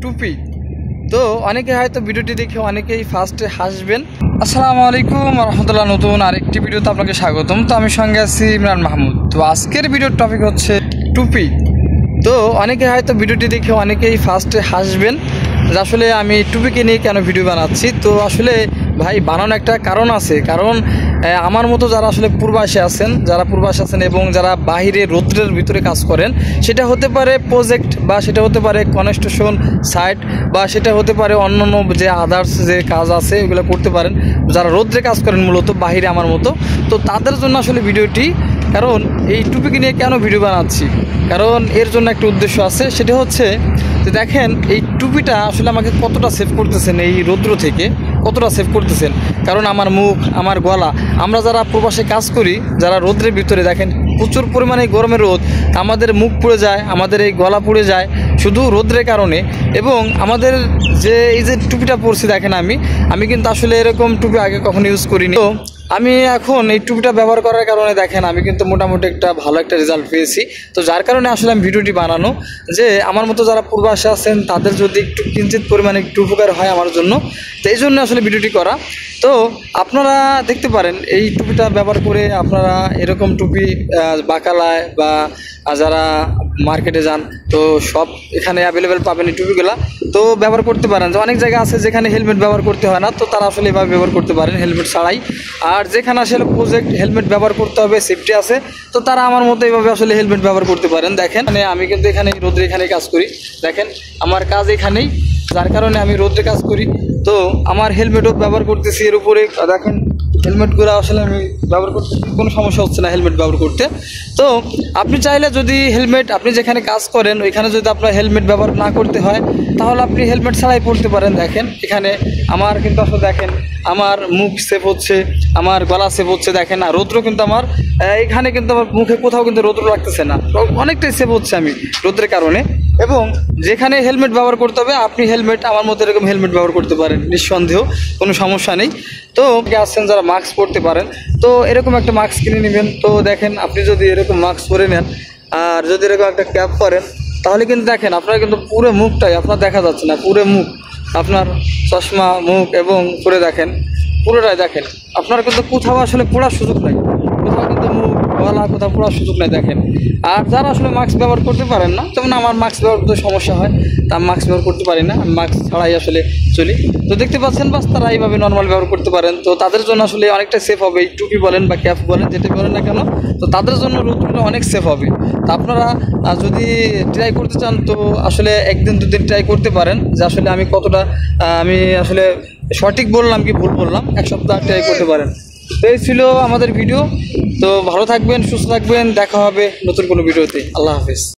টুপি। তো অনেকে হয়তো ভিডিওটি দেখে অনেকেই ফার্স্টে হাসবেন। আসসালামু আলাইকুম রহমতুল্লাহ, নতুন আরেকটি ভিডিওতে আপনাকে স্বাগতম। তো আমি সঙ্গে আছি ইমরান মাহমুদ। তো আজকের ভিডিওর টপিক হচ্ছে টুপি। তো অনেকে হয়তো ভিডিওটি দেখে অনেকেই ফার্স্টে হাসবেন যে আসলে আমি টুপিকে নিয়ে কেন ভিডিও বানাচ্ছি। তো আসলে ভাই বানানো একটা কারণ আছে, কারণ আমার মতো যারা আসলে প্রবাসে আছেন এবং যারা বাহিরে রৌদ্রের ভিতরে কাজ করেন, সেটা হতে পারে প্রজেক্ট বা সেটা হতে পারে কনস্ট্রাকশন সাইট বা সেটা হতে পারে অন্যান্য যে আদার্স যে কাজ আছে ওগুলো করতে পারেন, যারা রৌদ্রে কাজ করেন মূলত বাহিরে আমার মতো। তো তাদের জন্য আসলে ভিডিওটি, কারণ এই টুপিকে নিয়ে কেন ভিডিও বানাচ্ছি, কারণ এর জন্য একটা উদ্দেশ্য আছে। সেটা হচ্ছে যে দেখেন এই টুপিটা আসলে আমাকে কতটা সেভ করতেছেন, এই রৌদ্র থেকে কতটা সেভ করতেছেন। কারণ আমার মুখ, আমার গলা, আমরা যারা প্রবাসে কাজ করি, যারা রৌদ্রের ভিতরে দেখেন প্রচুর পরিমাণে গরমের রোদ, আমাদের মুখ পুড়ে যায়, আমাদের এই গলা পুড়ে যায় শুধু রৌদ্রের কারণে। এবং আমাদের যে এই যে টুপিটা পরছি দেখেন, আমি কিন্তু আসলে এরকম টুপি আগে কখনো ইউজ করিনি। তো আমি এখন এই টুপিটা ব্যবহার করার কারণে দেখেন আমি কিন্তু মোটামুটি একটা ভালো একটা রেজাল্ট পেয়েছি। তো যার কারণে আসলে আমি ভিডিওটি বানানো, যে আমার মতো যারা প্রবাসে আছেন তাদের যদি একটু কিঞ্চিত পরিমাণে একটু উপকার হয় আমার জন্য, তো এই জন্য আসলে ভিডিওটি করা। তো আপনারা দেখতে পারেন এই টুপিটা ব্যবহার করে আপনারা এরকম টুপি বাকালায় বা যারা মার্কেটে যান, তো সব এখানে অ্যাভেলেবেল পাবেন এই টুপিগুলা। তো ব্যবহার করতে পারেন, যে অনেক জায়গা আছে যেখানে হেলমেট ব্যবহার করতে হয় না, তো তারা আসলে এভাবে ব্যবহার করতে পারেন হেলমেট ছাড়াই। আর যেখানে আসলে প্রজেক্ট হেলমেট ব্যবহার করতে হবে, সেফটি আছে, তো তারা আমার মতো এইভাবে আসলে হেলমেট ব্যবহার করতে পারেন। দেখেন মানে আমি কিন্তু এখানে রোদ্রে এখানে কাজ করি, দেখেন আমার কাজ এখানেই, যার কারণে আমি রোদ্রে কাজ করি। তো আমার হেলমেটও ব্যবহার করতেছি, এর উপরে দেখেন হেলমেটগুলো আসলে আমি ব্যবহার করতেছি, কোনো সমস্যা হচ্ছে না হেলমেট ব্যবহার করতে। তো আপনি চাইলে যদি হেলমেট, আপনি যেখানে কাজ করেন ওইখানে যদি আপনার হেলমেট ব্যবহার না করতে হয়, তাহলে আপনি হেলমেট ছাড়াই পড়তে পারেন। দেখেন এখানে আমার কিন্তু আসলে দেখেন আমার মুখ সেভ হচ্ছে, আমার গলা সেভ হচ্ছে, দেখেন। আর রৌদ্র কিন্তু আমার এখানে কিন্তু আমার মুখে কোথাও কিন্তু রৌদ্র লাগতেছে না, অনেকটাই সেভ হচ্ছে আমি রৌদ্রের কারণে। এবং যেখানে হেলমেট ব্যবহার করতে হবে, আপনি হেলমেট আমার মতো এরকম হেলমেট ব্যবহার করতে পারেন নিঃসন্দেহ, কোনো সমস্যা নেই। তো আসছেন যারা মাস্ক পরতে পারেন, তো এরকম একটা মাস্ক কিনে নেবেন। তো দেখেন আপনি যদি এরকম মাস্ক পরে নেন আর যদি এরকম একটা ক্যাপ পরেন, তাহলে কিন্তু দেখেন আপনার কিন্তু পুরো মুখটাই আপনার দেখা যাচ্ছে না, পুরো মুখ আপনার চশমা, মুখ এবং পরে দেখেন পুরোটাই দেখেন, আপনার কিন্তু কোথাও আসলে পড়ার সুযোগ নাই, কোথাও কিন্তু মুখ গলা কোথাও পড়ার সুযোগ নাই দেখেন। আর যারা আসলে মাস্ক ব্যবহার করতে পারেন না, যেমন আমার মাস্ক ব্যবহার করতে সমস্যা হয়, তা আমি মাস্ক ব্যবহার করতে পারি না, আমি মাস্ক ছাড়াই আসলে চলি। তো দেখতে পাচ্ছেন বাস তারা এইভাবে নর্মাল ব্যবহার করতে পারেন। তো তাদের জন্য আসলে অনেকটা সেফ হবে, এই টুপি বলেন বা ক্যাপ বলেন, যেটা বলেন না কেন, তো তাদের জন্য রোদটা অনেক সেফ হবে। তো আপনারা যদি ট্রাই করতে চান, তো আসলে একদিন দুদিন ট্রাই করতে পারেন, যে আসলে আমি কতটা আমি আসলে সঠিক বললাম কি ভুল বললাম, এক সপ্তাহ ট্রাই করতে পারেন। তো এই ছিল আমাদের ভিডিও। তো ভালো থাকবেন, সুস্থ থাকবেন, দেখা হবে নতুন কোনো ভিডিওতে। আল্লাহ হাফেজ।